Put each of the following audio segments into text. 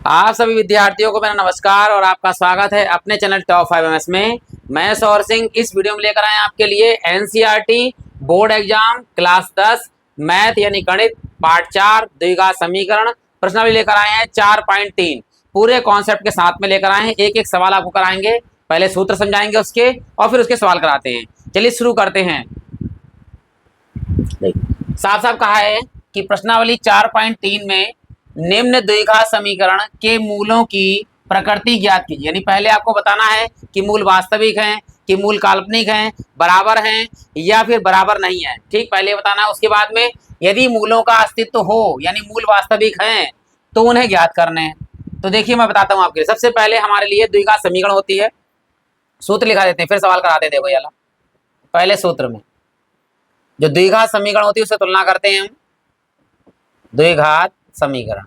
आप सभी विद्यार्थियों को मेरा नमस्कार और आपका स्वागत है अपने चैनल टॉप 5 एमएस में। मैं सौर सिंह इस वीडियो में लेकर आए आपके लिए NCERT board exam class 10 math यानी गणित पार्ट 4 द्विघात समीकरण प्रश्नावली लेकर आए हैं 4.3 पूरे कॉन्सेप्ट के साथ में लेकर आए हैं। एक एक सवाल आपको कराएंगे, पहले सूत्र समझाएंगे उसके और फिर उसके सवाल कराते हैं। चलिए शुरू करते हैं। साफ साफ कहा है कि प्रश्नावली 4.3 में निम्न द्विघात समीकरण के मूलों की प्रकृति ज्ञात कीजिए। यानी पहले आपको बताना है कि मूल वास्तविक हैं कि मूल काल्पनिक हैं, बराबर हैं या फिर बराबर नहीं है। ठीक, पहले बताना है। उसके बाद में यदि मूलों का अस्तित्व हो यानी मूल वास्तविक हैं तो उन्हें ज्ञात करने हैं। तो देखिए मैं बताता हूँ आपके लिए। सबसे पहले हमारे लिए द्विघात समीकरण होती है, सूत्र लिखा देते हैं फिर सवाल कराते हैं। देखो याला पहले सूत्र में जो द्विघात समीकरण होती है उससे तुलना करते हैं हम। द्विघात समीकरण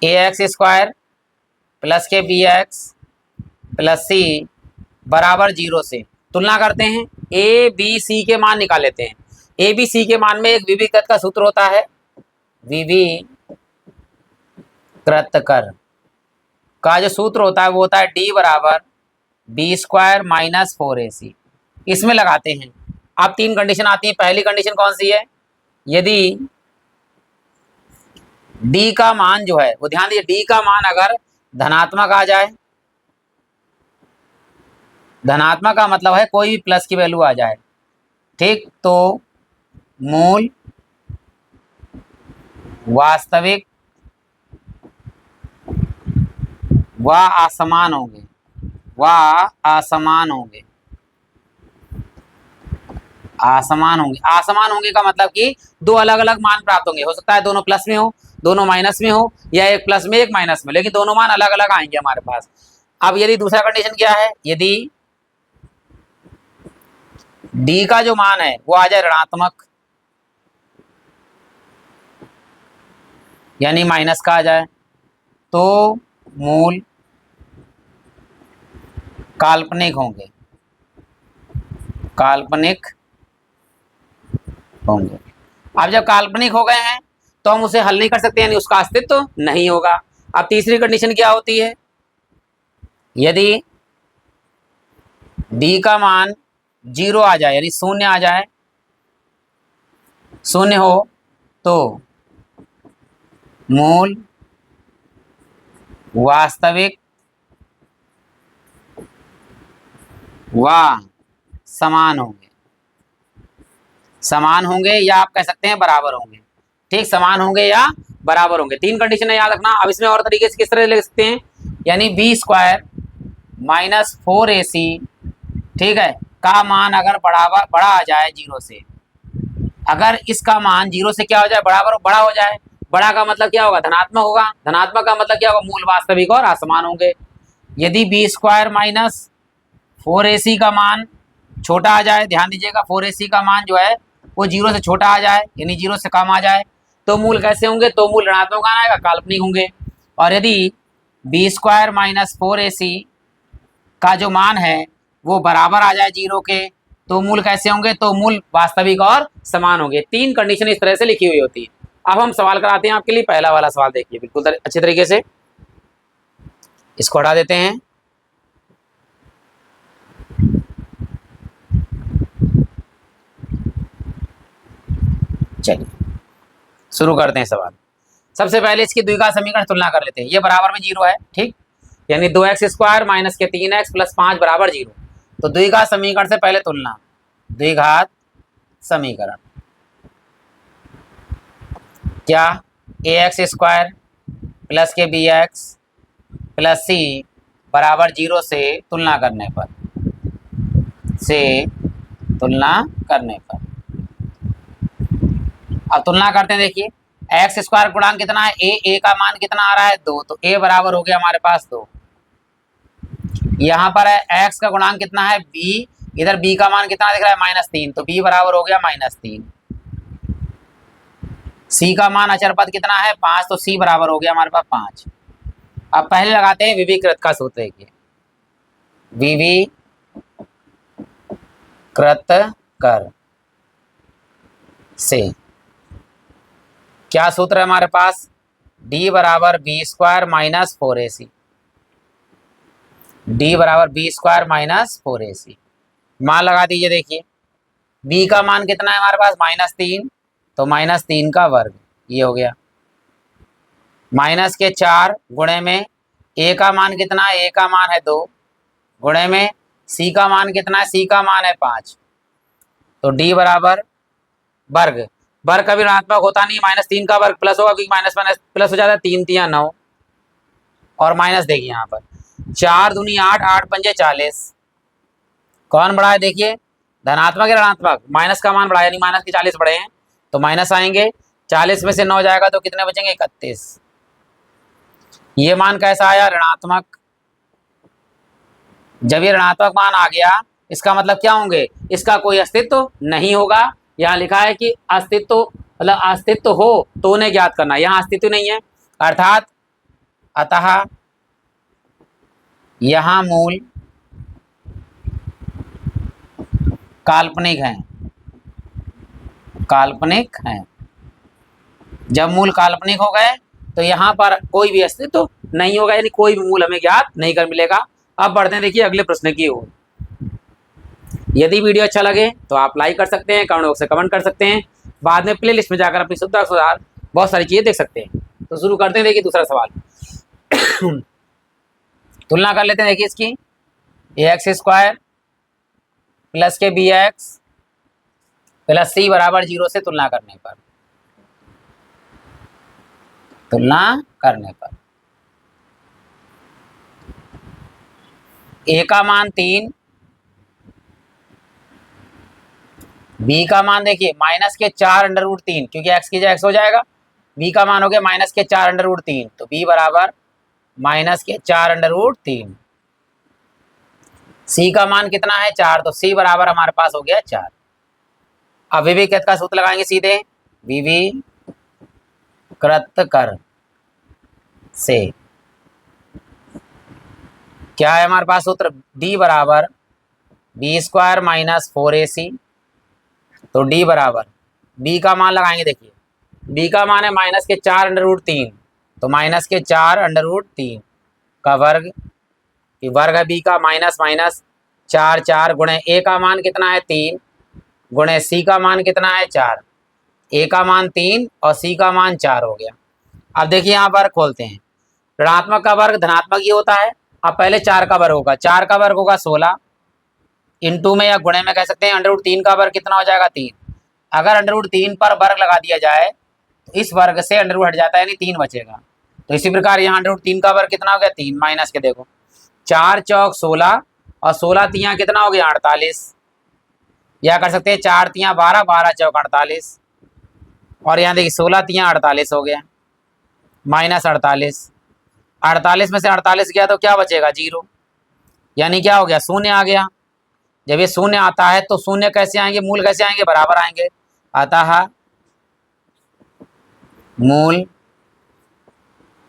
ax स्क्वायर प्लस के bx प्लस c बराबर 0 से तुलना करते हैं। a b c के मान निकाल लेते हैं। a b c के मान में एक विविकृत का सूत्र होता है, विविकृत कर का जो सूत्र होता है वो होता है d बराबर b स्क्वायर माइनस 4ac। इसमें लगाते हैं। अब तीन कंडीशन आती है। पहली कंडीशन कौन सी है? यदि d का मान जो है वो ध्यान दीजिए, d का मान अगर धनात्मक आ जाए, धनात्मक का मतलब है कोई भी प्लस की वैल्यू आ जाए, ठीक, तो मूल वास्तविक व असमान होंगे, असमान होंगे। असमान होंगे का मतलब कि दो अलग अलग मान प्राप्त होंगे। हो सकता है दोनों प्लस में हो, दोनों माइनस में हो, या एक प्लस में एक माइनस में, लेकिन दोनों मान अलग अलग आएंगे हमारे पास। अब यदि दूसरा कंडीशन क्या है? यदि डी का जो मान है वो आ जाए ऋणात्मक यानी माइनस का आ जाए, तो मूल काल्पनिक होंगे, काल्पनिक होंगे। अब जब काल्पनिक हो गए हैं तो हम उसे हल नहीं कर सकते, यानी उसका अस्तित्व तो नहीं होगा। अब तीसरी कंडीशन क्या होती है? यदि डी का मान 0 आ जाए यानी शून्य आ जाए, शून्य हो तो मूल वास्तविक व समान होंगे, समान होंगे या आप कह सकते हैं बराबर होंगे। ठीक, समान होंगे या बराबर होंगे। तीन कंडीशन है, याद रखना। अब इसमें और तरीके से किस तरह लिख सकते हैं? यानी बी स्क्वायर माइनस 4ac, ठीक है, का मान अगर बड़ा आ जाए 0 से, अगर इसका मान 0 से क्या हो जाए? बड़ा हो जाए। बड़ा का मतलब क्या होगा? धनात्मक होगा। धनात्मक का मतलब क्या होगा? मूल वास्तविक और असमान होंगे। यदि बी स्क्वायर माइनस 4ac का मान छोटा आ जाए, ध्यान दीजिएगा 4ac का मान जो है वो 0 से छोटा आ जाए यानी 0 से कम आ जाए, तो मूल कैसे होंगे? तो मूल ऋणात्मक आएगा, काल्पनिक होंगे। और यदि बी स्क्वायर माइनस 4ac का जो मान है वो बराबर आ जाए 0 के, तो मूल कैसे होंगे? तो मूल वास्तविक और समान होंगे। तीन कंडीशन इस तरह से लिखी हुई होती है। अब हम सवाल कराते हैं आपके लिए। पहला वाला सवाल देखिए बिल्कुल अच्छे तरीके से, इसको हटा देते हैं। चलिए शुरू करते हैं सवाल। सबसे पहले इसकी द्विघात समीकरण तुलना कर लेते हैं। ये बराबर में 0 है, ठीक, यानी 2x स्क्वायर माइनस के 3x प्लस 5 बराबर 0। तो द्विघात समीकरण से पहले तुलना। द्विघात समीकरण क्या? ax स्क्वायर प्लस के bx प्लस c बराबर 0 से तुलना करने पर, अब तुलना करते हैं। देखिए एक्स स्क्वायर गुणांक कितना है? ए का मान कितना आ रहा है? 2, तो ए बराबर हो गया हमारे पास 2। यहाँ पर है एक्स का गुणांक कितना है? बी, इधर बी का मान कितना दिख रहा है? -3, तो बी बराबर हो गया -3। सी का मान अचर पद कितना है? 5, तो सी बराबर हो गया हमारे पास 5। अब पहले लगाते हैं विविकृत का सूत्र। देखिए विविकृत कर से क्या सूत्र है हमारे पास? डी बराबर B square minus 4ac, D बराबर बी स्क्वायर माइनस 4ac। मान लगा दीजिए। देखिए बी का मान कितना है हमारे पास -3, तो -3 का वर्ग, ये हो गया। माइनस के 4 गुणे में ए का मान कितना है, ए का मान है 2, गुणे में सी का मान कितना है, सी का मान है 5, तो डी बराबर वर्ग, वर्ग कभी ऋणात्मक होता नहीं, -3 का वर्ग प्लस होगा, क्योंकि माइनस माइनस प्लस हो जाता है, 3 तिया 9 और माइनस देखिए यहाँ पर 4 दूनी 8, 8 पंजे 40, कौन बड़ा है देखिए, धनात्मक या ऋणात्मक, माइनस का मान बड़ा है, यानी माइनस के 40 बड़े हैं, तो माइनस आएंगे, 40 में से 9 जाएगा तो कितने बचेंगे, 31। ये मान कैसा आया, ऋणात्मक। जब ये ऋणात्मक मान आ गया, इसका मतलब क्या होंगे, इसका कोई अस्तित्व नहीं होगा। यहाँ लिखा है कि अस्तित्व, मतलब अस्तित्व हो तो उन्हें ज्ञात करना, यहाँ अस्तित्व नहीं है, अर्थात अतः यहाँ मूल काल्पनिक हैं, काल्पनिक हैं। जब मूल काल्पनिक हो गए तो यहाँ पर कोई भी अस्तित्व नहीं होगा, यानी कोई भी मूल हमें ज्ञात नहीं कर मिलेगा। अब बढ़ते हैं देखिए अगले प्रश्न की ओर। यदि वीडियो अच्छा लगे तो आप लाइक कर सकते हैं, कमेंट बॉक्स से कमेंट कर सकते हैं, बाद में प्लेलिस्ट में जाकर अपनी सुविधा अनुसार बहुत सारी चीजें देख सकते हैं। तो शुरू करते हैं। देखिए दूसरा सवाल तुलना कर लेते हैं। देखिए इसकी ax² प्लस के bx प्लस c बराबर 0 से तुलना करने पर, a का मान 3, b का मान देखिए माइनस के 4√3, क्योंकि x की जगह x हो जाएगा, b का मान हो गया माइनस के 4√3, तो b बराबर माइनस के 4√3। c का मान कितना है 4, तो c बराबर हमारे पास हो गया 4। अब विविकृत का सूत्र लगाएंगे सीधे, विविकृत कर से क्या है हमारे पास सूत्र, d बराबर b² माइनस 4ac, तो d बराबर b का मान लगाएंगे। देखिए b का मान है माइनस के 4√3, तो माइनस के 4√3 का वर्ग, वर्ग है b का, माइनस माइनस 4 4 गुणे a का मान कितना है 3, गुणे c का मान कितना है 4, a का मान 3 और c का मान 4 हो गया। अब देखिए यहाँ पर खोलते हैं, ऋणात्मक का वर्ग धनात्मक ही होता है। अब पहले 4 का वर्ग होगा, 4 का वर्ग होगा 16, इंटू में या गुणे में कह सकते हैं, √3 का वर्ग कितना हो जाएगा 3। अगर √3 पर वर्ग लगा दिया जाए तो इस वर्ग से √ हट जाता है, यानी 3 बचेगा। तो इसी प्रकार यहाँ √3 का वर्ग कितना हो गया 3, माइनस के देखो 4 चौक 16 और 16 तियाँ कितना हो गया 48, या कर सकते हैं 4 तियाँ 12, 12 चौक 48, और यहाँ देखिए 16 तियाँ 48 हो गया, माइनस 48, 48 में से 48 गया तो क्या बचेगा 0, यानी क्या हो गया शून्य आ गया। जब ये शून्य आता है तो शून्य कैसे आएंगे, मूल कैसे आएंगे, बराबर आएंगे। अतः मूल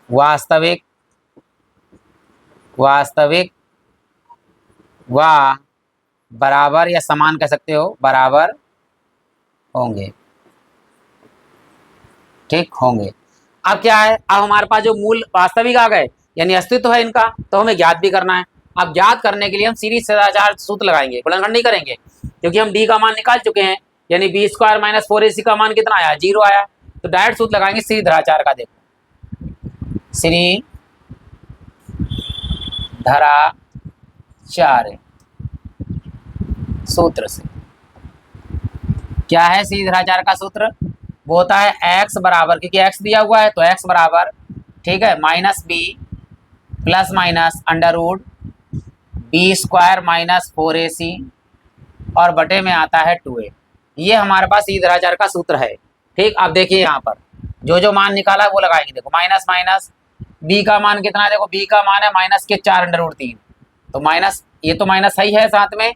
वास्तविक व बराबर या समान कह सकते हो, बराबर होंगे, ठीक होंगे। अब क्या है, अब हमारे पास जो मूल वास्तविक आ गए, यानी अस्तित्व है इनका, तो हमें ज्ञात भी करना है। अब ज्ञात करने के लिए हम सीरीज सदाचार सूत्र लगाएंगे, गुणनखंड नहीं करेंगे, क्योंकि हम d का मान निकाल चुके हैं, यानी b² माइनस 4ac का मान कितना आया 0 आया, तो डायरेक्ट सूत्र लगाएंगे श्री धराचार का। देखो श्री धराचार्य सूत्र से क्या है, श्री धराचार का सूत्र वो होता है x बराबर, क्योंकि x दिया हुआ है तो x बराबर, ठीक है, -b plus minus √b² minus 4ac और बटे में आता है 2a। ये हमारे पास श्री धराचार का सूत्र है, ठीक। अब देखिए यहाँ पर जो जो मान निकाला वो लगाएंगे। देखो माइनस माइनस b का मान कितना है, देखो b का मान है माइनस के 4√3, तो माइनस, ये तो माइनस सही है साथ में,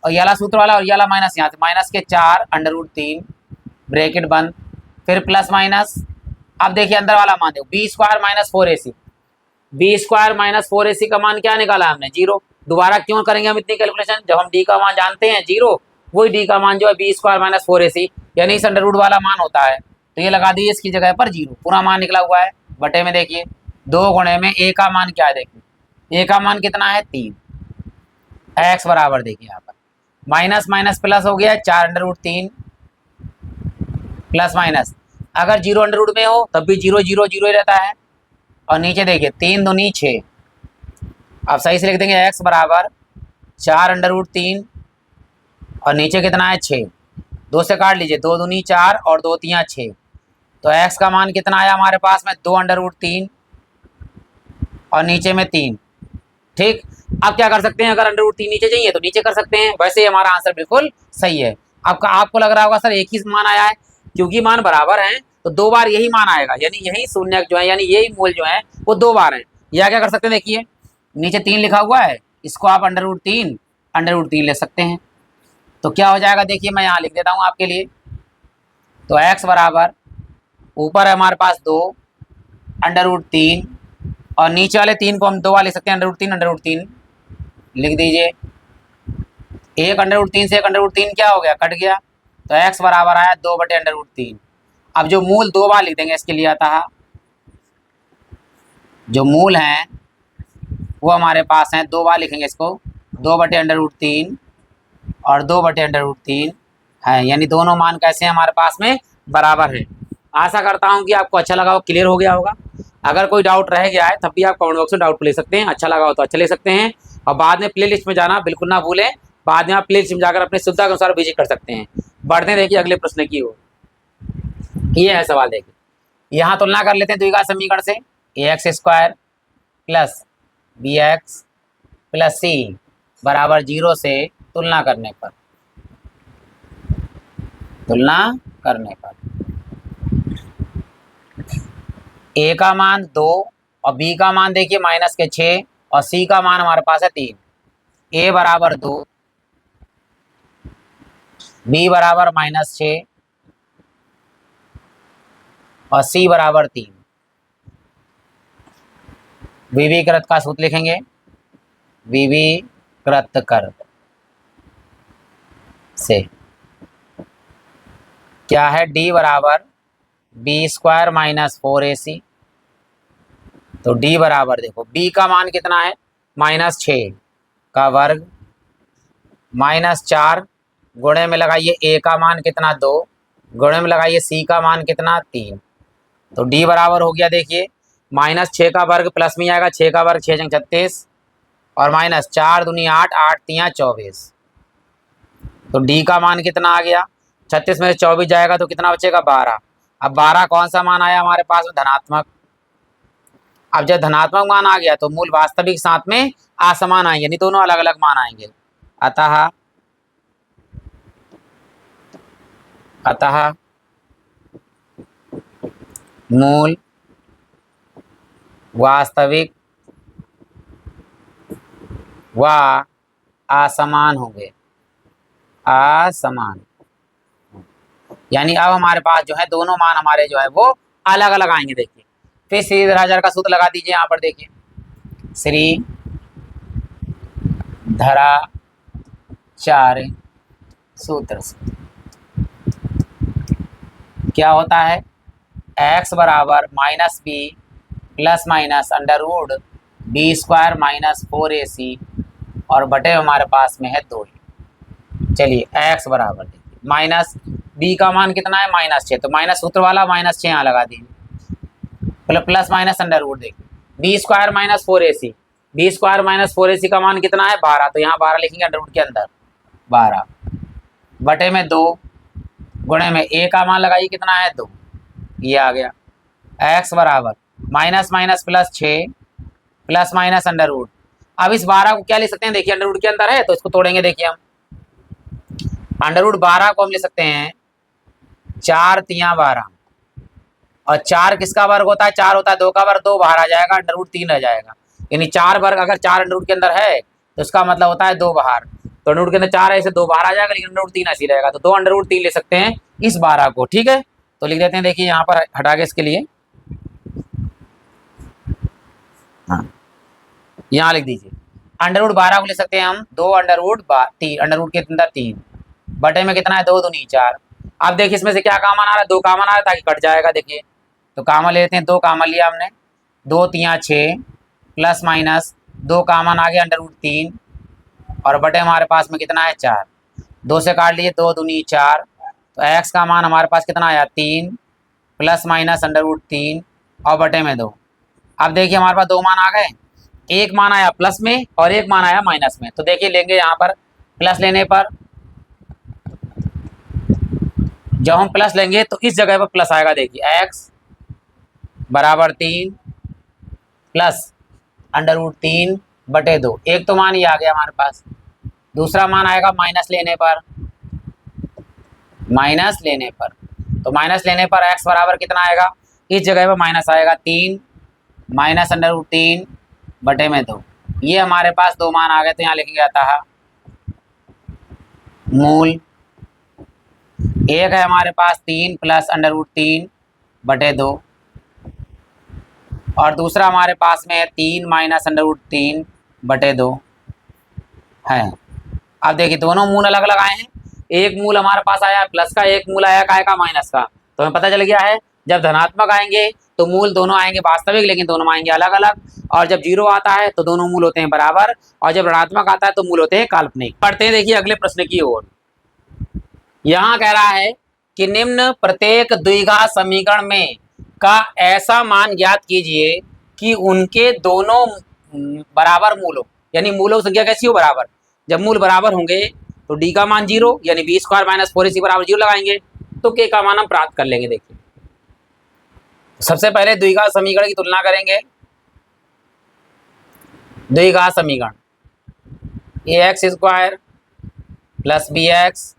और ये वाला सूत्र वाला और ये वाला माइनस, यहाँ से माइनस के 4√3 ब्रैकेट बंद, फिर प्लस माइनस। अब देखिए अंदर वाला मान देखो b² minus 4ac, b² minus 4ac का मान क्या निकाला हमने 0। दोबारा क्यों करेंगे हम इतनी कैलकुलेशन, जब हम d का मान जानते हैं 0, वही d का मान जो है b² माइनस 4ac यानी इस अंडर रूट वाला मान होता है, तो ये लगा दीजिए इसकी जगह पर 0, पूरा मान निकला हुआ है बटे में देखिए 2 गुणे में ए का मान क्या है, देखिए ए का मान कितना है 3। एक्स बराबर देखिए यहाँ पर माइनस माइनस प्लस हो गया 4√3 प्लस माइनस, अगर 0 अंडर रूट में हो तब भी 0 0 0 ही रहता है। और नीचे देखिए 3 दूनी 6, अब सही से लिख देंगे एक्स बराबर 4√3 और नीचे कितना है 6, 2 से काट लीजिए 2 दूनी 4 और 2 तियाँ 6, तो एक्स का मान कितना आया हमारे पास में 2√3 और नीचे में 3। ठीक, अब क्या कर सकते हैं, अगर √3 नीचे चाहिए तो नीचे कर सकते हैं, वैसे ही हमारा आंसर बिल्कुल सही है। आपको लग रहा होगा सर एक ही मान आया है, क्योंकि मान बराबर हैं तो 2 बार यही मान आएगा, यानी यही शून्य जो है यानी यही मूल जो है वो 2 बार हैं। या क्या कर सकते हैं, देखिए नीचे 3 लिखा हुआ है, इसको आप √3 ले सकते हैं। तो क्या हो जाएगा, देखिए मैं यहाँ लिख देता हूँ आपके लिए। तो एक्स बराबर ऊपर है हमारे पास 2 √3 और नीचे वाले 3 को हम 2 बार लिख सकते हैं, √3 लिख दीजिए। एक √3 से एक √3 क्या हो गया, कट गया, तो एक्स बराबर आया 2/√3। अब जो मूल 2 बार लिख देंगे इसके लिए आता है, जो मूल हैं वो हमारे पास हैं 2 बार लिखेंगे इसको, 2/√3 और 2/√3 है, यानी दोनों मान कैसे हैं हमारे पास में बराबर है। आशा करता हूं कि आपको अच्छा लगा हो, क्लियर हो गया होगा। अगर कोई डाउट रह गया है तब भी आप कमेंट बॉक्स में डाउट ले सकते हैं, अच्छा लगा हो तो अच्छा ले सकते हैं। और बाद में प्ले लिस्ट में जाना बिल्कुल ना भूलें, बाद में आप प्ले लिस्ट में जाकर अपनी सुविधा के अनुसार विजिट कर सकते हैं। बढ़ते हैं, देखिए अगले प्रश्न की ओर। ये है सवाल, देखिए यहाँ तुलना कर लेते हैं द्विघात समीकरण से, ax² plus bx plus c बराबर 0 से तुलना करने पर a का मान 2 और b का मान देखिए -6 और c का मान हमारे पास है 3। a बराबर 2, b बराबर -6 और c बराबर 3। विविकृत का सूत्र लिखेंगे, विविकृत कर से क्या है, d बराबर b² -4ac। तो d बराबर देखो b का मान कितना है -6 का वर्ग -4 गुणे में लगाइए a का मान कितना 2 गुणे में लगाइए c का मान कितना 3। तो d बराबर हो गया, देखिए -6 का वर्ग प्लस में आएगा 6 का वर्ग 6 × 36 और -4 दूनी 8 8 तियाँ 24। तो d का मान कितना आ गया, 36 में से 24 जाएगा तो कितना बचेगा 12। अब 12 कौन सा मान आया हमारे पास में, धनात्मक। अब जब धनात्मक मान आ गया तो मूल वास्तविक साथ में असमान आएंगे, यानी दोनों अलग अलग मान आएंगे। अतः मूल वास्तविक व असमान होंगे, असमान। यानी अब हमारे पास जो है दोनों मान हमारे जो है वो अलग अलग आएंगे। देखिए फिर श्रीधराचार्य का सूत्र लगा दीजिए यहाँ पर, देखिए श्रीधराचार्य सूत्र से क्या होता है, x बराबर -b plus minus √b² -4ac और बटे हमारे पास में है 2। चलिए x बराबर देखिए माइनस b का मान कितना है -6, तो माइनस सूत्र वाला -6 यहाँ लगा दीजिए, प्लस माइनस √ देखिए b² -4ac, b² -4ac का मान कितना है 12, तो यहाँ 12 लिखेंगे अंडर रूट के अंदर 12 बटे में 2 गुणे में a का मान लगाइए कितना है 2, ये आ गया। x बराबर -6 प्लस माइनस √ अब इस 12 को क्या ले सकते हैं, देखिए अंडर रूट के अंदर है तो इसको तोड़ेंगे। देखिए हम √12 को हम ले सकते हैं 4 तियाँ 12 और 4 किसका वर्ग होता है, 4 होता है 2 का वर्ग, 2 बाहर आ जाएगा, √3 रह जाएगा। यानी 4 वर्ग अगर 4 अंडर रूट के अंदर है तो इसका मतलब होता है 2 बाहर, तो अंडर रूट के अंदर 4 है, इसे 2 बाहर आ जाएगा, लेकिन √3 ऐसी रहेगा, तो 2 √3 ले सकते हैं इस 12 को। ठीक है, तो लिख देते हैं, देखिए यहाँ पर हटा के इसके लिए, हाँ यहाँ लिख दीजिए √12 को ले सकते हैं हम 2 अंडर रूट के अंदर 3 बटे में कितना है 2 दूनी 4। अब देखिए इसमें से क्या कॉमन आ रहा है, 2 कॉमन आ रहा है ताकि कट जाएगा। देखिए तो कामन ले लेते हैं, 2 कामन लिया हमने, 2 तियाँ 6 प्लस माइनस 2 कामन आ गया अंडर रूट 3 और बटे हमारे पास में कितना है 4, 2 से काट लिए 2 दूनी 4, तो x का मान हमारे पास कितना आया 3 प्लस माइनस अंडर रूट 3 और बटे में 2। अब देखिए हमारे पास 2 मान आ गए, एक मान आया प्लस में और एक मान आया माइनस में। तो देखिए लेंगे यहाँ पर प्लस लेने पर, जब हम प्लस लेंगे तो इस जगह पर प्लस आएगा। देखिए x बराबर 3 प्लस अंडर रूट 3 बटे 2, एक तो मान ही आ गया हमारे पास, दूसरा मान आएगा माइनस लेने पर, माइनस लेने पर, तो माइनस लेने पर x बराबर कितना आएगा, इस जगह पर माइनस आएगा 3 माइनस अंडर रूट 3 बटे में 2। ये हमारे पास 2 मान आ गए, तो यहाँ लिखेंगे अतः मूल एक है हमारे पास 3 प्लस अंडर रूट 3 बटे 2 और दूसरा हमारे पास में है 3 माइनस अंडर रूट 3 बटे 2 है। अब देखिए दोनों मूल अलग अलग आए हैं, एक मूल हमारे पास आया प्लस का, एक मूल आया काय का माइनस का। तो हमें पता चल गया है जब धनात्मक आएंगे तो मूल दोनों आएंगे वास्तविक, लेकिन दोनों आएंगे अलग अलग, और जब जीरो आता है तो दोनों मूल होते हैं बराबर, और जब ऋणात्मक आता है तो मूल होते हैं काल्पनिक। पढ़ते हैं देखिए अगले प्रश्न की ओर। यहाँ कह रहा है कि निम्न प्रत्येक द्विघात समीकरण में का ऐसा मान ज्ञात कीजिए कि उनके दोनों बराबर मूल हो, यानी मूलों की संख्या कैसी हो बराबर। जब मूल बराबर होंगे तो डी का मान 0, यानी बी स्क्वायर माइनस 4ac बराबर 0 लगाएंगे तो के का मान हम प्राप्त कर लेंगे। देखिए सबसे पहले द्विघात समीकरण की तुलना करेंगे। द्विघात समीकरण ax square plus B x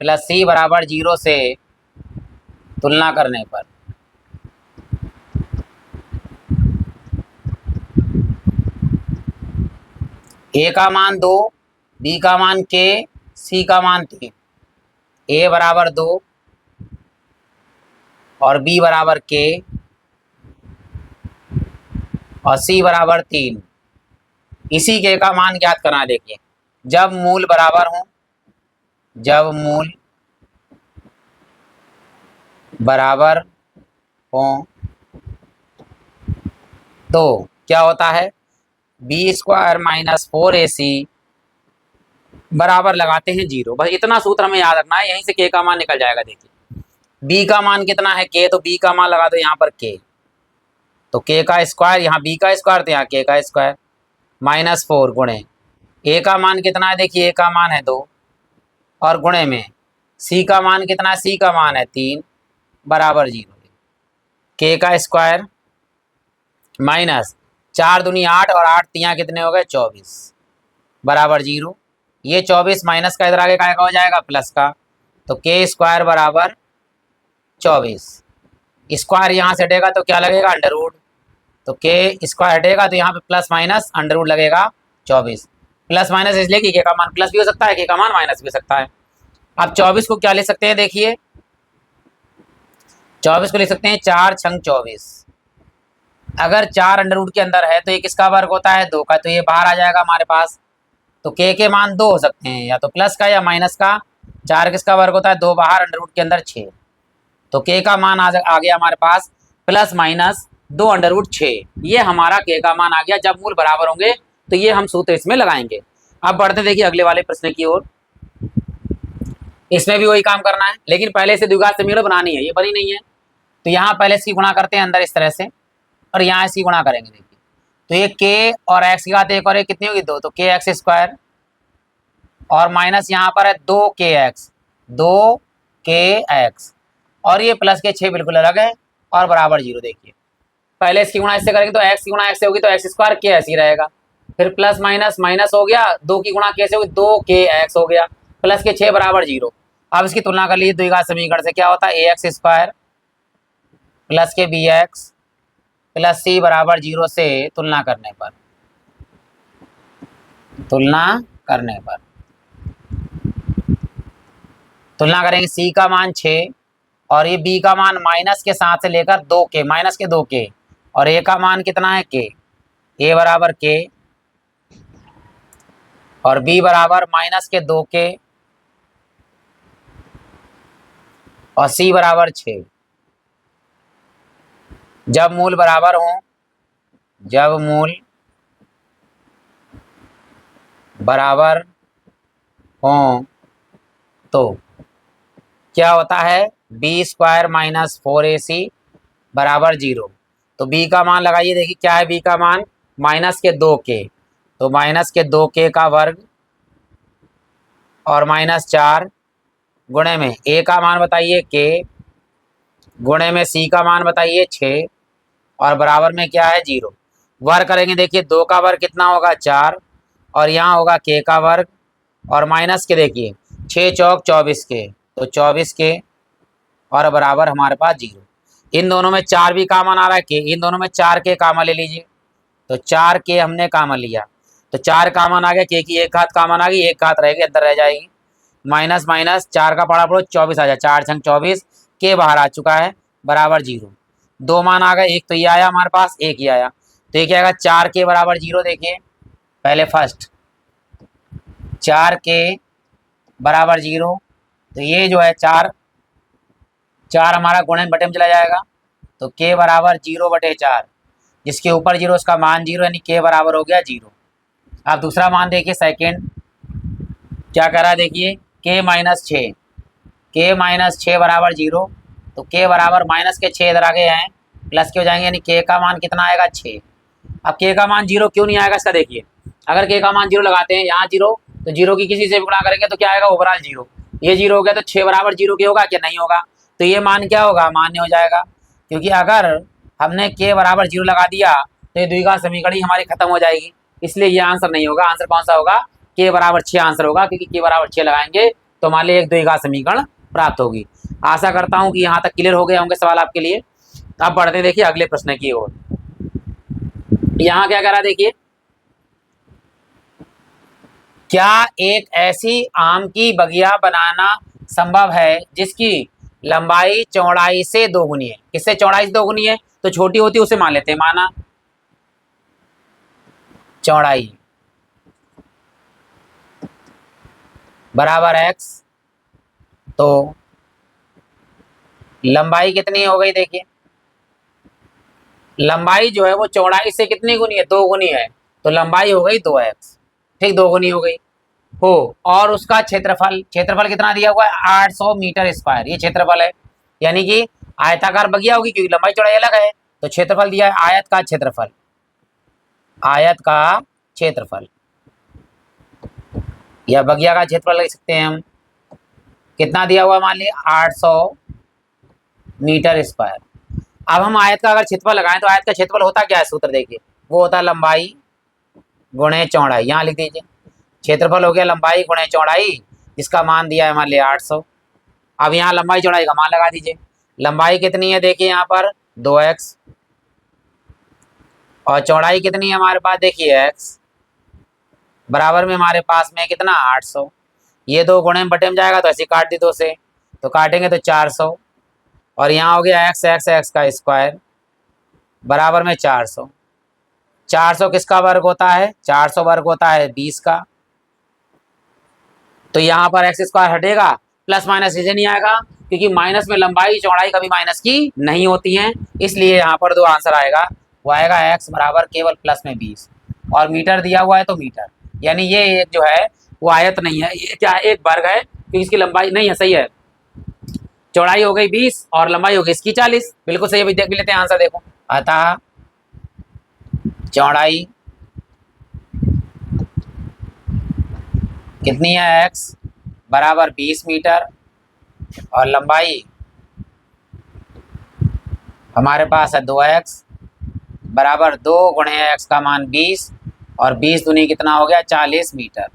plus C बराबर 0 से तुलना करने पर a का मान 2, b का मान k, c का मान 3, a बराबर 2 और b बराबर k और c बराबर 3, इसी के का मान ज्ञात करना है। देखिए जब मूल बराबर हों, जब मूल बराबर हों तो क्या होता है, बी स्क्वायर माइनस 4ac बराबर लगाते हैं 0। बस इतना सूत्र हमें याद रखना है, यहीं से के का मान निकल जाएगा। देखिए b का मान कितना है k, तो b का मान लगा दो यहाँ पर k, तो k का स्क्वायर, यहाँ b का स्क्वायर तो यहाँ k का स्क्वायर माइनस 4 गुणे a का मान कितना है, देखिए a का मान है 2 और गुणे में c का मान कितना है, c का मान है 3 बराबर 0, k का स्क्वायर माइनस 4 दूनी 8 और 8 तियाँ कितने हो गए 24 बराबर 0। ये 24 माइनस का इधर आगे का हो जाएगा प्लस का, तो के स्क्वायर बराबर 24, स्क्वायर यहाँ से हटेगा तो क्या लगेगा अंडर रूट, तो के स्क्वायर हटेगा तो यहाँ पे प्लस माइनस अंडर रूट लगेगा 24। प्लस माइनस इसलिए कि के का मान प्लस भी हो सकता है, के का मान माइनस भी हो सकता है। अब 24 को क्या ले सकते हैं, देखिए 24 को ले सकते हैं 4 छंग 24। अगर 4 अंडर रूट के अंदर है तो ये किसका वर्ग होता है 2 का, तो ये बाहर आ जाएगा हमारे पास। तो के मान 2 हो सकते हैं, या तो प्लस का या माइनस का। 4 किसका वर्ग होता है 2 बाहर, अंडर रूट के अंदर 6, तो के का मान आ गया हमारे पास प्लस माइनस 2 अंडर रूट 6। ये हमारा के का मान आ गया। जब मूल बराबर होंगे तो ये हम सूत्र इसमें लगाएंगे। अब बढ़ते देखिए अगले वाले प्रश्न की ओर। इसमें भी वही काम करना है, लेकिन पहले से द्विघात समीकरण बनानी है, ये बनी नहीं है। तो यहाँ पहले इसकी गुणा करते हैं अंदर इस तरह से, और यहाँ इसकी गुणा करेंगे। देखिए तो ये के और एक्स की घात 1 और 1 कितनी होगी 2, तो के एक्स स्क्वायर और माइनस यहाँ पर है 2 के एक्स और ये प्लस के 6 बिल्कुल अलग है और बराबर 0। देखिए पहले इसकी गुणा इससे करेंगे तो एक्स की गुणा एक्स से होगी तो एक्स स्क्वायर के ऐसे ही रहेगा, फिर प्लस माइनस माइनस हो गया, 2 की गुणा कैसे होगी 2 के एक्स हो गया, प्लस के 6 बराबर 0। अब इसकी तुलना कर लीजिए द्विघात समीकरण से, क्या होता है ए एक्स स्क्वायर प्लस के बी एक्स प्लस सी बराबर 0 से तुलना करने पर, तुलना करेंगे सी का मान 6 और ये बी का मान माइनस के साथ से लेकर 2 के, माइनस के 2 के, और ए का मान कितना है के, ए बराबर के और बी बराबर माइनस के 2 के और सी बराबर 6। जब मूल बराबर हों, जब मूल बराबर हों तो क्या होता है, बी स्क्वायर माइनस 4ac बराबर 0। तो बी का मान लगाइए, देखिए क्या है बी का मान, -2k, तो -2k का वर्ग और -4 गुणे में ए का मान बताइए k, गुणे में सी का मान बताइए 6 और बराबर में क्या है 0। वर्ग करेंगे, देखिए 2 का वर्ग कितना होगा 4 और यहाँ होगा k का वर्ग और माइनस के देखिए 6 चौक 24 के, तो 24 के और बराबर हमारे पास 0। इन दोनों में 4 भी कामन आ रहा है, के इन दोनों में 4 के कामन ले लीजिए, तो 4 के हमने कामन लिया, तो 4 कामन आ गया, के की एक हाथ कामन आ गई, एक हाथ रहेगी अंदर रह जाएगी, माइनस माइनस 4 का पड़ा पड़ो 24 आ जाए, 4 छंग 24, के बाहर आ चुका है बराबर 0। दो मान आ गए, एक तो ये आया हमारे पास, एक ही आया, तो ये क्या आएगा 4 के बराबर 0। देखिए पहले फर्स्ट 4 के बराबर 0, तो ये जो है 4 हमारा गुणे बटे में चला जाएगा, तो के बराबर 0/4, जिसके ऊपर 0 उसका मान 0, यानी के बराबर हो गया 0। अब दूसरा मान देखिए सेकेंड क्या कह रहा है, देखिए k-6, k-6 बराबर 0, तो k बराबर माइनस के 6 इधर आ गए हैं, प्लस के हो जाएंगे, यानी k का मान कितना आएगा 6। अब k का मान 0 क्यों नहीं आएगा इसका देखिए, अगर k का मान 0 लगाते हैं यहाँ 0, तो 0 की किसी से भी गुणा करेंगे तो क्या आएगा ओवरऑल 0, ये 0 हो गया, तो 6 बराबर 0 के होगा क्या, नहीं होगा, तो ये मान क्या होगा, मान्य हो जाएगा, क्योंकि अगर हमने k बराबर 0 लगा दिया तो ये द्विघात समीकरण हमारी खत्म हो जाएगी, इसलिए ये आंसर नहीं होगा। आंसर कौन सा होगा, k बराबर 6 आंसर होगा, क्योंकि k बराबर 6 लगाएंगे तो हमारे लिए एक द्विघात समीकरण प्राप्त होगी। आशा करता हूं कि यहाँ तक क्लियर हो गए होंगे सवाल आपके लिए। अब बढ़ते हैं देखिए अगले प्रश्न की ओर। यहाँ क्या कह रहा है देखिए, क्या एक ऐसी आम की बगिया बनाना संभव है जिसकी लंबाई चौड़ाई से दोगुनी है, किससे चौड़ाई से दोगुनी है, तो छोटी होती है उसे मान लेते हैं, माना चौड़ाई बराबर x, तो लंबाई कितनी हो गई, देखिए लंबाई जो है वो चौड़ाई से कितनी गुनी है, 2 गुनी है, तो लंबाई हो गई 2x, ठीक 2 गुनी हो गई हो, और उसका क्षेत्रफल, क्षेत्रफल कितना दिया हुआ है 800 मीटर स्क्वायर, ये क्षेत्रफल है, यानी कि आयताकार बगिया होगी क्योंकि लंबाई चौड़ाई अलग है, तो क्षेत्रफल दिया है आयत का क्षेत्रफल, आयत का क्षेत्रफल या बगिया का क्षेत्रफल लिख सकते हैं हम, कितना दिया हुआ मान लीजिए 800 मीटर स्क्वायर। अब हम आयत का अगर क्षेत्रफल लगाएं तो आयत का क्षेत्रफल होता क्या है, सूत्र देखिए वो होता है लंबाई गुणे चौड़ाई, यहाँ लिख दीजिए क्षेत्रफल हो गया लंबाई गुणे चौड़ाई, जिसका मान दिया है मान लिया 800। अब यहाँ लंबाई चौड़ाई का मान लगा दीजिए, लंबाई कितनी है देखिए यहाँ पर 2x और चौड़ाई कितनी है हमारे पास देखिए x, बराबर में हमारे पास में कितना 800, ये 2 गुणे में बटे में जाएगा तो ऐसे काट दी 2 से, तो काटेंगे तो 400 और यहाँ हो गया x का स्क्वायर बराबर में 400। 400 किसका वर्ग होता है, 400 वर्ग होता है 20 का, तो यहाँ पर एक्स स्क्वायर हटेगा, प्लस माइनस इसे नहीं आएगा क्योंकि माइनस में लंबाई चौड़ाई कभी माइनस की नहीं होती हैं, इसलिए यहाँ पर जो आंसर आएगा वो आएगा x बराबर केवल प्लस में 20 और मीटर दिया हुआ है तो मीटर, यानी ये एक जो है वो आयत नहीं है, ये क्या है एक वर्ग है क्योंकि इसकी लंबाई नहीं है, सही है, चौड़ाई हो गई 20 और लंबाई हो गई इसकी 40, बिल्कुल सही। अभी देख भी लेते हैं आंसर, देखो अतः चौड़ाई कितनी है x बराबर 20 मीटर और लंबाई हमारे पास है 2x बराबर 2 गुणे x का मान 20 और 20 दूनी कितना हो गया 40 मीटर।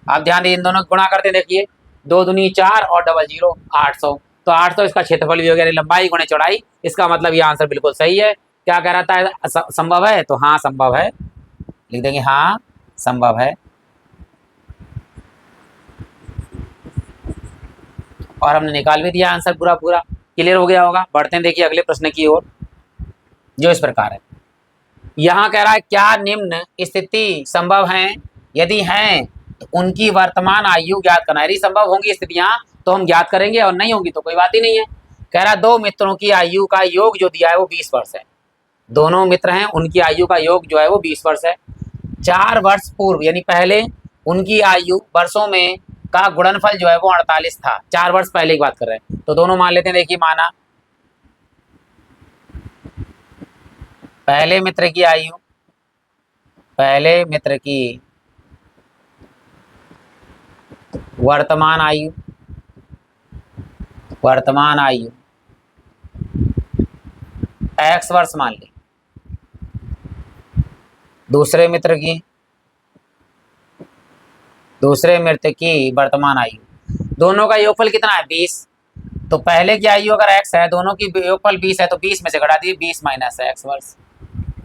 अब ध्यान दीजिए इन दोनों को गुणा करते देखिए, 2 दूनी 4 और डबल 0 800, तो 800 इसका क्षेत्रफल भी हो गया, लंबाई गुणे चौड़ाई, इसका मतलब ये आंसर बिल्कुल सही है। क्या कह रहा था संभव है, तो हाँ संभव है, लिख देंगे हाँ संभव है। और हमने निकाल भी दिया आंसर, पूरा पूरा क्लियर हो गया होगा। बढ़ते हैं देखिए अगले प्रश्न की ओर जो इस प्रकार है। यहाँ कह रहा है क्या निम्न स्थिति संभव है, यदि हैं तो उनकी वर्तमान आयु ज्ञात करना। यदि संभव होंगी स्थितियां तो हम ज्ञात करेंगे और नहीं होंगी तो कोई बात ही नहीं है। कह रहा है 2 मित्रों की आयु का योग जो दिया है वो 20 वर्ष है, दोनों मित्र हैं, उनकी आयु का योग जो है वो 20 वर्ष है। 4 वर्ष पूर्व यानी पहले उनकी आयु वर्षों में का गुणनफल जो है वो 48 था। 4 वर्ष पहले की बात कर रहे हैं, तो दोनों मान लेते हैं। देखिए माना पहले मित्र की आयु, पहले मित्र की वर्तमान आयु, वर्तमान आयु x वर्ष मान ली। दूसरे मित्र की वर्तमान आयु, दोनों का योगफल कितना है 20। तो पहले की आयु अगर x है, दोनों की योगफल 20 है, तो 20 में से घटा दिए 20 माइनस x वर्ष।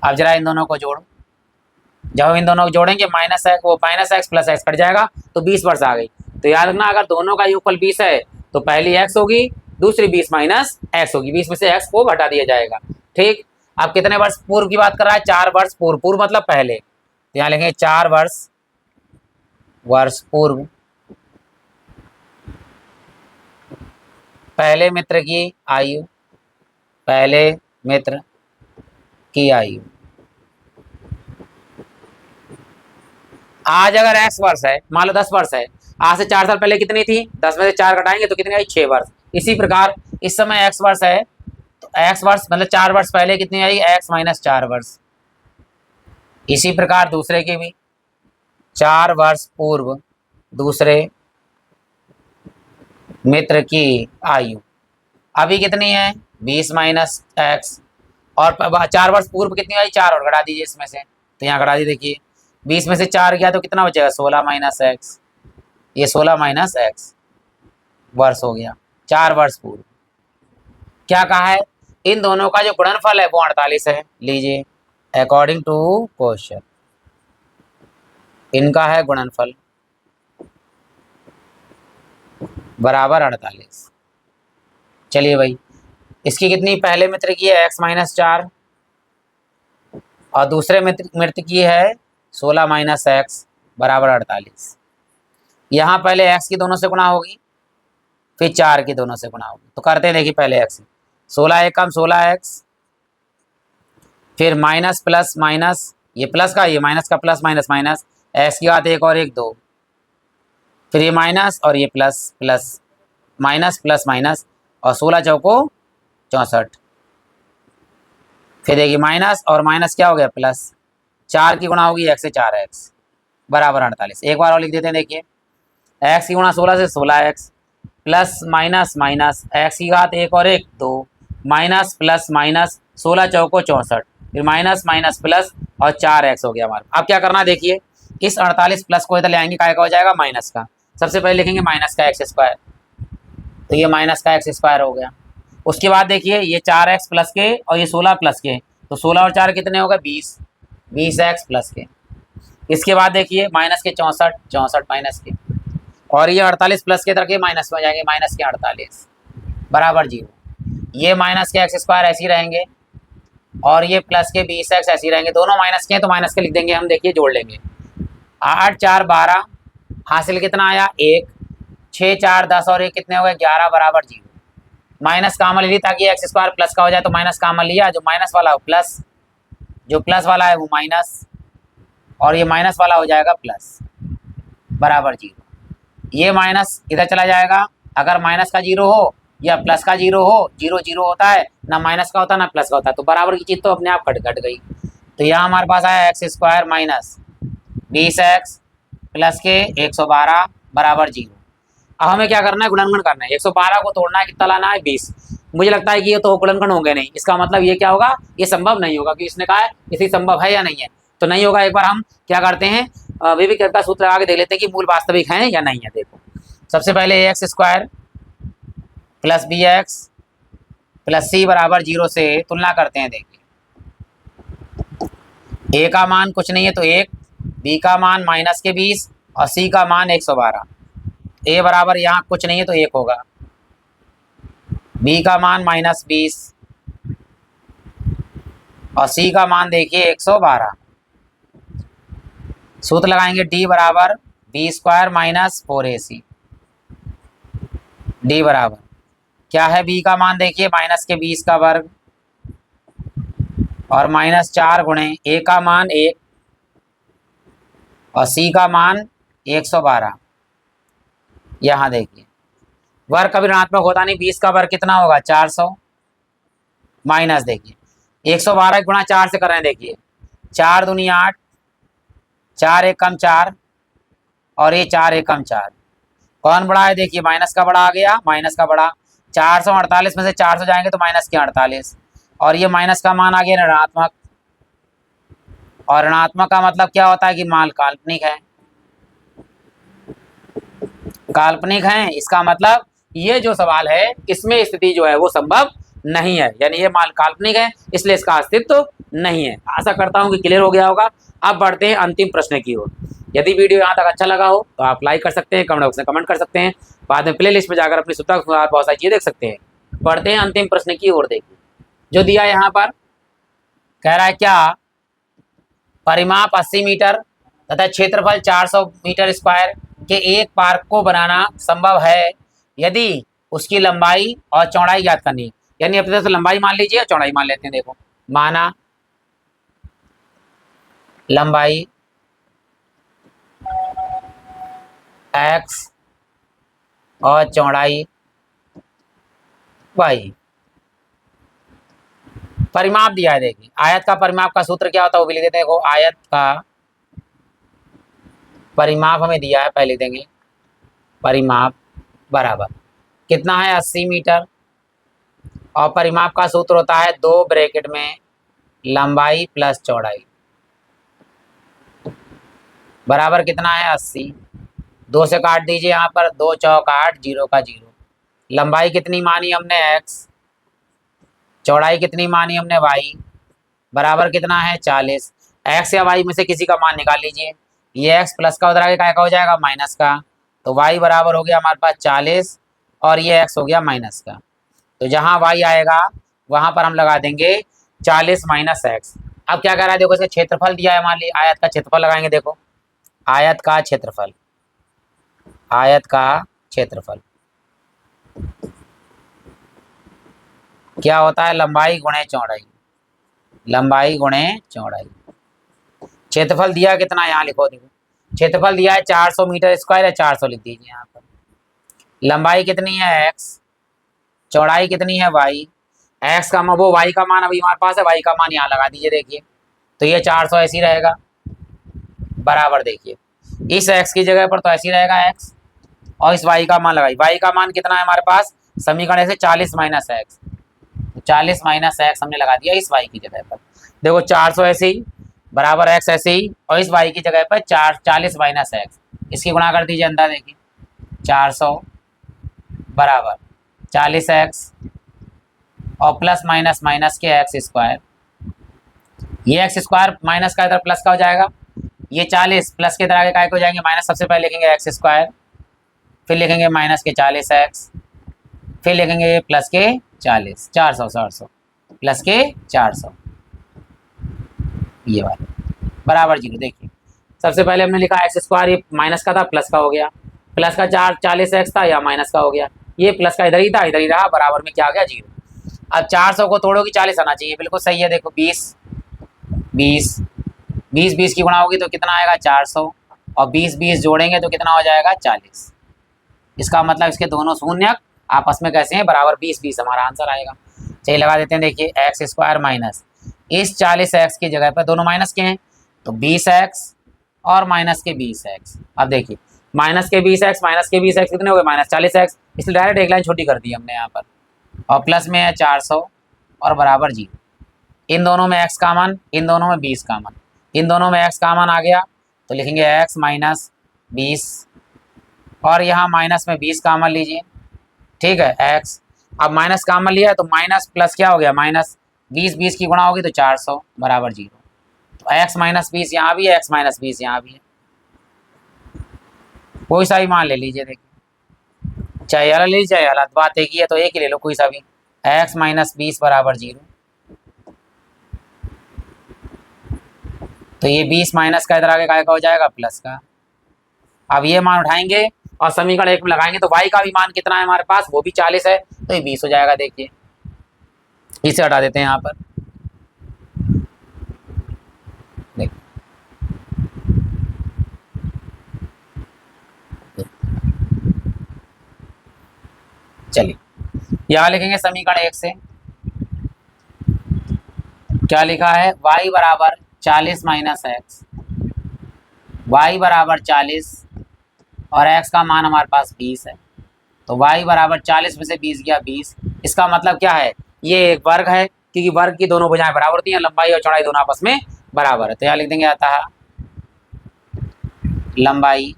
अब जरा इन दोनों को जोड़ो, जब हम इन दोनों को जोड़ेंगे माइनस एक्स वो minus x plus x cut जाएगा तो 20 वर्ष आ गई। तो याद रखना अगर दोनों का योगफल 20 है तो पहली x होगी, दूसरी 20 माइनस एक्स होगी, 20 में से x को घटा दिया जाएगा। ठीक, अब कितने वर्ष पूर्व की बात कर रहा है? 4 वर्ष पूर्व। पूर्व मतलब पहले, तो यहाँ लिखेंगे 4 वर्ष पूर्व पहले मित्र की आयु, पहले मित्र की आयु। आज अगर x वर्ष है, मान लो 10 वर्ष है, आज से 4 साल पहले कितनी थी? 10 में से 4 घटाएंगे तो कितनी आई? 6 वर्ष। इसी प्रकार इस समय x वर्ष है, तो x वर्ष मतलब 4 वर्ष पहले कितनी आई? x माइनस 4 वर्ष। इसी प्रकार दूसरे की भी 4 वर्ष पूर्व दूसरे मित्र की आयु अभी कितनी है? 20 माइनस एक्स। और 4 वर्ष पूर्व कितनी आई? 4 और घटा दीजिए इसमें से, तो यहाँ घटा दी। देखिए 20 में से 4 गया तो कितना बचेगा? 16 माइनस एक्स। ये 16 माइनस एक्स वर्ष हो गया। 4 वर्ष पूर्व क्या कहा है? इन दोनों का जो गुणनफल है वो 48 है। लीजिए अकॉर्डिंग टू क्वेश्चन इनका है गुणनफल बराबर 48। चलिए भाई, इसकी कितनी? पहले मित्र की है x माइनस 4 और दूसरे मित्र की है 16 माइनस एक्स बराबर 48। यहाँ पहले x की दोनों से गुणा होगी, फिर 4 की दोनों से गुणा होगी। तो करते हैं, देखिए पहले x 16 एक कम 16x, फिर माइनस प्लस माइनस, ये प्लस का ये माइनस का प्लस माइनस माइनस, x की बात 1 और 1 2, फिर ये माइनस और ये plus plus minus plus minus और 16 चौको 64। फिर देखिए माइनस और माइनस क्या हो गया? प्लस। 4 की गुणा होगी x से 4x बराबर 48। एक बार और लिख देते हैं, देखिए x की गुणा 16 से 16x plus minus minus x की घात 1 और 1 2 माइनस प्लस माइनस 16 चौको 64, फिर माइनस माइनस प्लस और 4x हो गया हमारा। अब क्या करना है? देखिए इस 48 प्लस को इधर ले आएंगे, काय का हो जाएगा? माइनस का। सबसे पहले लिखेंगे माइनस का एक्स स्क्वायर, तो ये माइनस का एक्स स्क्वायर हो गया। उसके बाद देखिए ये 4x प्लस के और ये 16 प्लस के, तो 16 और 4 कितने हो गए? 20x प्लस के। इसके बाद देखिए माइनस के 64 माइनस के, और ये 48 प्लस के तरह के माइनस में हो जाएंगे, माइनस के 48 बराबर 0। ये माइनस के एक्स स्क्वायर ऐसे ही रहेंगे और ये प्लस के 20x ऐसे ही रहेंगे। दोनों माइनस के हैं तो माइनस के लिख देंगे हम। देखिए जोड़ लेंगे, 8 4 12 हासिल कितना आया? 1, 6 4 10 और 1 कितने हो गए? 11 बराबर 0। माइनस कामन ली ताकि एक्स स्क्वायर प्लस का हो जाए, तो माइनस कामन लिया, जो माइनस वाला हो प्लस, जो प्लस वाला है वो माइनस, और ये माइनस वाला हो जाएगा प्लस बराबर 0। ये माइनस इधर चला जाएगा। अगर माइनस का 0 हो या प्लस का 0 हो, 0 0 होता है, ना माइनस का होता है ना प्लस का होता है, तो बराबर की चीज़ तो अपने आप घट गई। तो यहाँ हमारे पास आया x square minus 20x plus के 112 बराबर 0। अब हमें क्या करना है? गुणनखंड करना है। 112 को तोड़ना है, कितना लाना है? 20। मुझे लगता है कि ये तो गुणनखंड होंगे नहीं, इसका मतलब ये क्या होगा? ये संभव नहीं होगा, क्योंकि इसने कहा है इसी संभव है या नहीं है, तो नहीं होगा। एक बार हम क्या करते हैं, विवेक का सूत्र लगा के देख लेते हैं कि मूल वास्तविक है या नहीं है। देखो सबसे पहले x square plus B x plus C बराबर 0 से तुलना करते हैं। देखिए ए का मान कुछ नहीं है तो 1, बी का मान माइनस के 20 और सी का मान 112। ए बराबर यहाँ कुछ नहीं है तो 1 होगा, बी का मान माइनस 20 और सी का मान देखिए 112। सूत्र लगाएंगे डी बराबर B square minus 4ac। D बराबर क्या है? बी का मान देखिए माइनस के 20 का वर्ग और -4 गुणे ए का मान 1 और सी का मान 112। यहाँ देखिए वर्ग कभी ऋणात्मक होता नहीं, 20 का वर्ग कितना होगा 400 माइनस देखिए 112 गुणा 4 से कर रहे हैं, देखिए 4 दूनी 8, 4 एक कम 4 और ये 4 एक कम 4, कौन बड़ा है देखिए माइनस का बड़ा आ गया, माइनस का बड़ा 448 में से 400 जाएंगे तो माइनस के 48 और ये माइनस का मान आ गया ऋणात्मक। और ऋणात्मक का मतलब क्या होता है कि मान काल्पनिक है, काल्पनिक है, इसका मतलब ये जो सवाल है इसमें स्थिति जो है वो संभव नहीं है, यानी ये मान काल्पनिक है इसलिए इसका अस्तित्व नहीं है। आशा करता हूं कि क्लियर हो गया होगा। अब बढ़ते हैं अंतिम प्रश्न की ओर। यदि वीडियो यहाँ तक अच्छा लगा हो तो आप लाइक कर सकते हैं, कमेंट बॉक्स में कमेंट कर सकते हैं, बाद में प्लेलिस्ट में जाकर अपनी सुविधा के अनुसार बहुत सारी चीजें देख सकते हैं। बढ़ते हैं अंतिम प्रश्न की ओर। देखिए जो दिया यहाँ पर कह रहा है क्या परिमाप 80 मीटर तथा क्षेत्रफल 400 मीटर स्क्वायर के एक पार्क को बनाना संभव है यदि उसकी लंबाई और चौड़ाई ज्ञात करनी है। यानी अपने तरफ से लंबाई मान लीजिए और चौड़ाई मान लेते हैं। देखो माना लंबाई x और चौड़ाई y, परिमाप दिया है। देखिए आयत का परिमाप का सूत्र क्या होता है वो भी लिख देते हैं। देखो आयत का परिमाप हमें दिया है, पहले देंगे परिमाप बराबर कितना है 80 मीटर और परिमाप का सूत्र होता है 2 ब्रैकेट में लंबाई प्लस चौड़ाई बराबर कितना है 80, 2 से काट दीजिए यहाँ पर 2 चौक 8, 0 का 0। लंबाई कितनी मानी हमने x, चौड़ाई कितनी मानी हमने y, बराबर कितना है 40। x या y में से किसी का मान निकाल लीजिए, ये x प्लस का उधर आगे क्या हो जाएगा माइनस का, तो y बराबर हो गया हमारे पास 40 और ये x हो गया माइनस का। तो जहाँ y आएगा वहाँ पर हम लगा देंगे 40 माइनस x। अब क्या कर रहा है देखो इसका क्षेत्रफल दिया है, मान लीजिए आयत का क्षेत्रफल लगाएंगे। देखो आयत का क्षेत्रफल, आयत का क्षेत्रफल क्या होता है लंबाई गुणे चौड़ाई, लंबाई गुणे चौड़ाई। क्षेत्रफल दिया कितना यहाँ लिखो, देखो क्षेत्रफल दिया है 400 मीटर स्क्वायर है, 400 लिख दीजिए यहाँ पर। लंबाई कितनी है x, चौड़ाई कितनी है y, x का वो y का मान अभी हमारे पास है, y का मान यहाँ लगा दीजिए। देखिए तो ये 400 ऐसे ही रहेगा बराबर, देखिए इस x की जगह पर तो ऐसे ही रहेगा x और इस y का मान लगाइए, y का मान कितना है हमारे पास समीकरण से 40 माइनस एक्स, 40 माइनस एक्स हमने लगा दिया इस y की जगह पर। देखो 400 ऐसे ही बराबर x ऐसे ही और इस y की जगह पर 40 माइनस एक्स, इसकी गुणा कर दीजिए अंदर। देखिए 400 बराबर 40x और प्लस माइनस माइनस के एक्स स्क्वायर, ये एक्स स्क्वायर माइनस का इधर प्लस का हो जाएगा, ये 40 प्लस के इधर आगे काय को जाएंगे माइनस, सबसे पहले लिखेंगे एक्स स्क्वायर, फिर लिखेंगे माइनस के 40x, फिर लिखेंगे प्लस के 40, 400 प्लस के 400 ये वाला बराबर 0। देखिए सबसे पहले हमने लिखा एक्स स्क्वायर, ये माइनस का था प्लस का हो गया, प्लस का 40x था या माइनस का हो गया, ये प्लस का इधर ही था इधर ही रहा, बराबर में क्या आ गया 0। अब 400 को तोड़ोगी 40 आना चाहिए, बिल्कुल सही है। देखो 20 की गुणा होगी तो कितना आएगा 400 और 20 जोड़ेंगे तो कितना हो जाएगा 40। इसका मतलब इसके दोनों शून्य आपस में कैसे हैं बराबर, 20 हमारा आंसर आएगा। चलिए लगा देते हैं। देखिए एक्स स्क्वायर माइनस इस 40x की जगह पर दोनों माइनस के हैं तो 20x और माइनस के 20x। अब देखिए माइनस के 20x माइनस के 20x कितने हो गए -40x, इसलिए डायरेक्ट एक लाइन छोटी कर दी हमने यहाँ पर, और प्लस में है 400 और बराबर 0। इन दोनों में x कॉमन, इन दोनों में 20 कॉमन, इन दोनों में x कॉमन आ गया तो लिखेंगे x माइनस 20 और यहाँ माइनस में 20 कॉमन लीजिए, ठीक है x। अब माइनस कॉमन लिया है तो माइनस प्लस क्या हो गया माइनस 20 की गुणा होगी तो 400 बराबर 0। तो x माइनस 20 यहाँ भी है, x माइनस 20 यहाँ भी है, कोई सा भी मान ले लीजिए। देखिए चाहे अलग ले लीजिए चाहे अलग, बात एक ही है तो एक ही ले लो कोई सा भी। x माइनस 20 बराबर 0, तो ये 20 माइनस का इधर आगे काय का हो जाएगा प्लस का। अब ये मान उठाएंगे और समीकरण 1 में लगाएंगे तो y का भी मान कितना है हमारे पास, वो भी 40 है तो ये 20 हो जाएगा। देखिए इसे हटा देते हैं यहाँ पर, यहाँ लिखेंगे समीकरण 1 से क्या लिखा है, y बराबर 40 माइनस एक्स, y बराबर 40 और x का मान हमारे पास 20 है, तो y बराबर 40 में से 20 गया 20। इसका मतलब क्या है, ये एक वर्ग है क्योंकि वर्ग की दोनों भुजाएं बराबर होती हैं, लंबाई और चौड़ाई दोनों आपस में बराबर है। तो यहाँ लिख देंगे आता है लंबाई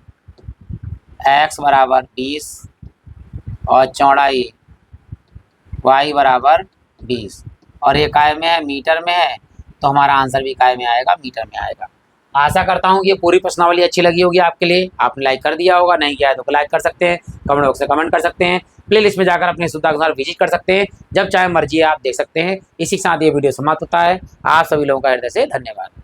x बराबर 20 और चौड़ाई y बराबर 20, और ये काय में है, मीटर में है, तो हमारा आंसर भी काय में आएगा, मीटर में आएगा। आशा करता हूँ कि ये पूरी प्रश्नावली अच्छी लगी होगी आपके लिए। आपने लाइक कर दिया होगा, नहीं किया है तो लाइक कर सकते हैं, कमेंट बॉक्स से कमेंट कर सकते हैं, प्लेलिस्ट में जाकर अपनी सुविधा के अनुसार विजिट कर सकते हैं, जब चाहे मर्जी आप देख सकते हैं। इसी के साथ ये वीडियो समाप्त होता है। आप सभी लोगों का हृदय से धन्यवाद।